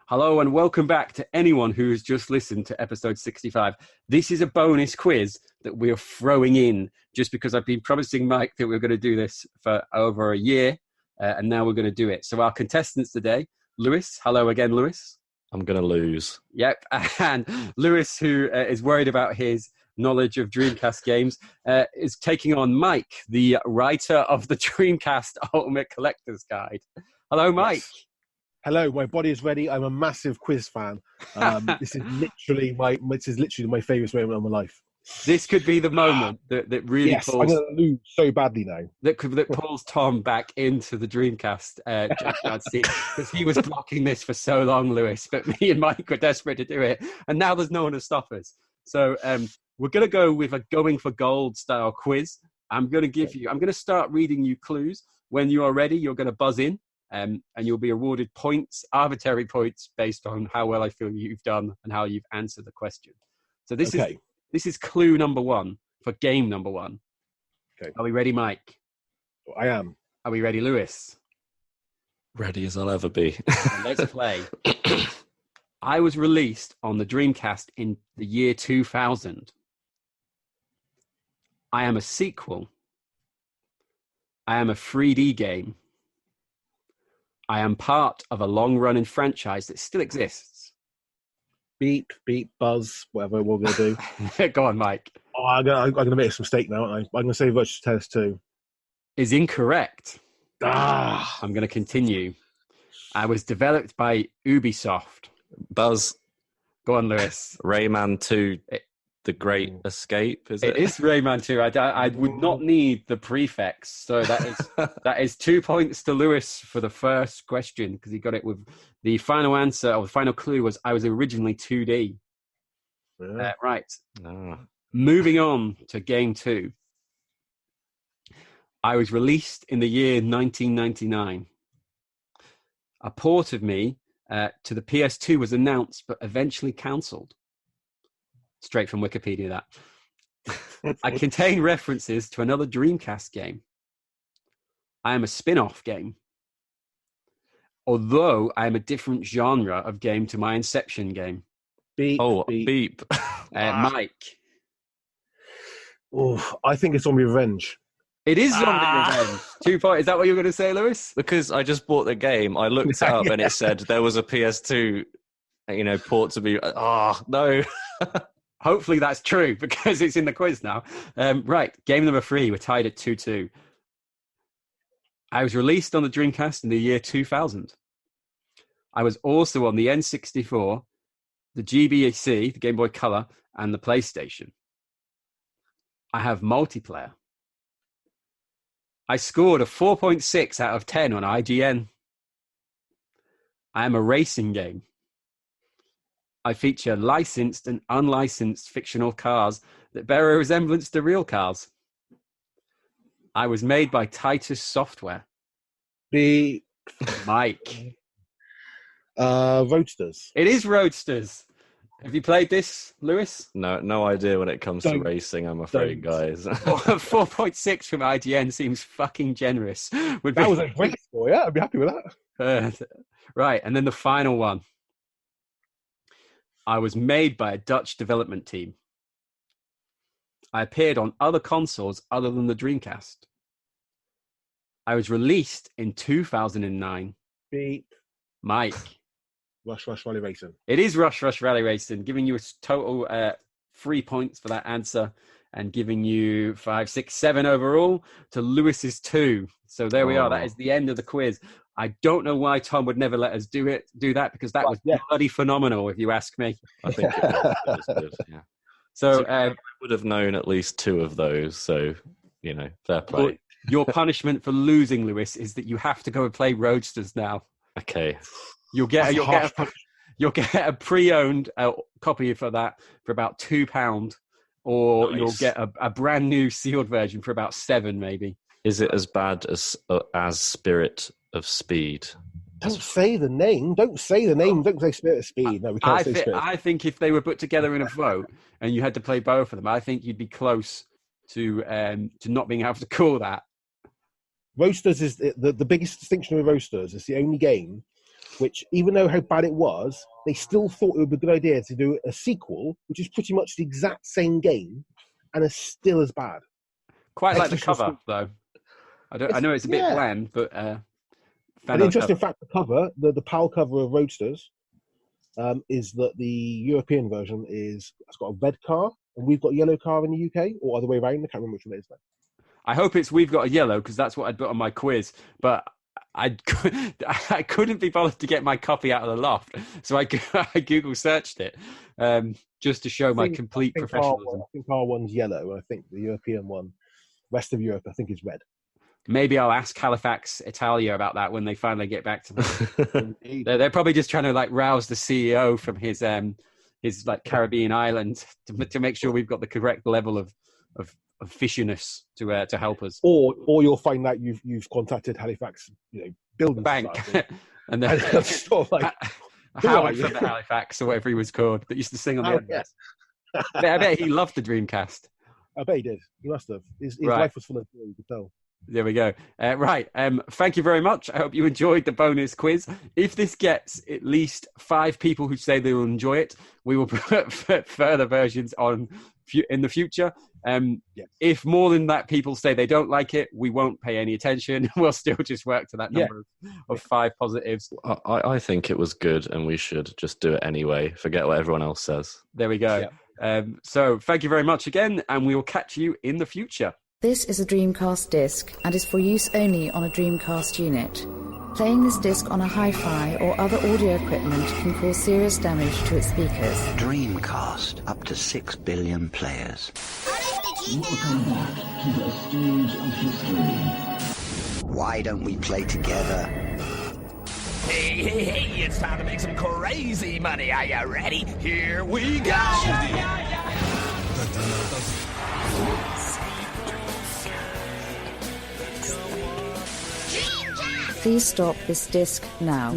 Hello and welcome back to anyone who has just listened to episode 65. This is a bonus quiz that we're throwing in just because I've been promising Mike that we're going to do this for over a year, and now we're going to do it. So our contestants today, Lewis. Hello again, Lewis. I'm going to lose. Yep. And Lewis, who is worried about his knowledge of Dreamcast games, is taking on Mike, the writer of the Dreamcast Ultimate Collector's Guide. Hello, Mike. Yes. Hello, my body is ready. I'm a massive quiz fan. This is literally my favourite moment of my life. This could be the moment that really yes, pulls. I'm going to lose so badly now. That pulls Tom back into the Dreamcast Junkyard scene, because he was blocking this for so long, Lewis. But me and Mike were desperate to do it, and now there's no one to stop us. So we're going to go with a going for gold style quiz. I'm going to start reading you clues. When you are ready, you're going to buzz in. And you'll be awarded points, arbitrary points, based on how well I feel you've done and how you've answered the question. So this is clue number one for game number one. Okay. Are we ready, Mike? I am. Are we ready, Lewis? Ready as I'll ever be. Let's play. I was released on the Dreamcast in the year 2000. I am a sequel. I am a 3D game. I am part of a long-running franchise that still exists. Beep, beep, buzz, whatever we're going to do. Go on, Mike. Oh, I'm going to make a mistake now, aren't I? I'm going to say Virtual Tennis 2. Is incorrect. Ah! I'm going to continue. I was developed by Ubisoft. Buzz. Go on, Lewis. Rayman 2, The Great Escape, is it? It is Rayman 2. I would not need the prefix. So that is 2 points to Lewis for the first question, because he got it with the final answer, or the final clue was I was originally 2D. Yeah. Right. Ah. Moving on to game two. I was released in the year 1999. A port of me to the PS2 was announced, but eventually cancelled. Straight from Wikipedia, that. I contain references to another Dreamcast game. I am a spin-off game. Although I am a different genre of game to my Inception game. Beep, beep. Mike. Oh, I think it's Zombie Revenge. It is Zombie Revenge. 2 points. Is that what you were going to say, Lewis? Because I just bought the game. I looked it up and it said there was a PS2, port to be... no. Hopefully that's true, because it's in the quiz now. Right, game number 3. We're tied at 2-2. I was released on the Dreamcast in the year 2000. I was also on the N64, the GBC, the Game Boy Color, and the PlayStation. I have multiplayer. I scored a 4.6 out of 10 on IGN. I am a racing game. I feature licensed and unlicensed fictional cars that bear a resemblance to real cars. I was made by Titus Software. The Mike. Roadsters. It is Roadsters. Have you played this, Lewis? No idea when it comes to racing, I'm afraid, guys. 4.6 from IGN seems fucking generous. That was a great score, yeah. I'd be happy with that. Right, and then the final one. I was made by a Dutch development team. I appeared on other consoles other than the Dreamcast. I was released in 2009. Beep. Mike. Rush Rally Racing. It is Rush Rally Racing, giving you a total 3 points for that answer and giving you 5, 6, 7 overall to Lewis's 2. So there we are. That is the end of the quiz. I don't know why Tom would never let us do that, because that was bloody phenomenal, if you ask me. I think it was good, yeah. So I would have known at least 2 of those, so, fair play. Your punishment for losing, Lewis, is that you have to go and play Roadsters now. Okay. You'll get a pre-owned copy for that for about £2, or nice. You'll get a brand new sealed version for about £7, maybe. Is it as bad as Spirit of Speed? Don't say the name. Don't say Spirit of Speed. No, we can't say Spirit. I think if they were put together in a vote and you had to play both of them, I think you'd be close to not being able to call that. Roasters is the biggest distinction with Roasters. It's the only game which, even though how bad it was, they still thought it would be a good idea to do a sequel, which is pretty much the exact same game, and is still as bad. Quite like the cover, though. I know it's a bit bland, but an interesting fact: the cover, the PAL cover of Roadsters, is that the European version it's got a red car, and we've got a yellow car in the UK, or other way around. I can't remember which one it is now. I hope it's we've got a yellow, because that's what I'd put on my quiz, but I couldn't be bothered to get my copy out of the loft, so I Google searched it just to show my complete professionalism. I think our one's yellow, and I think the European one, rest of Europe, I think is red. Maybe I'll ask Halifax, Italia about that when they finally get back to me. They're probably just trying to like rouse the CEO from his like Caribbean island to make sure we've got the correct level of fishiness to help us. Or you'll find that you've contacted Halifax, building bank, and then sort of like Howard from the Halifax or whatever he was called that used to sing on the adverts. I bet he loved the Dreamcast. I bet he did. He must have. His life was full of joy, you could tell. There we go. Right. Thank you very much. I hope you enjoyed the bonus quiz. If this gets at least 5 people who say they will enjoy it, we will put further versions on in the future. Yes. If more than that people say they don't like it, we won't pay any attention. We'll still just work to that number of 5 positives. I think it was good, and we should just do it anyway. Forget what everyone else says. There we go. Yeah. So thank you very much again, and we will catch you in the future. This is a Dreamcast disc and is for use only on a Dreamcast unit. Playing this disc on a hi-fi or other audio equipment can cause serious damage to its speakers. Dreamcast, up to 6 billion players. Welcome back to the stage of history. Why don't we play together? Hey, it's time to make some crazy money. Are you ready? Here we go! Please stop this disc now.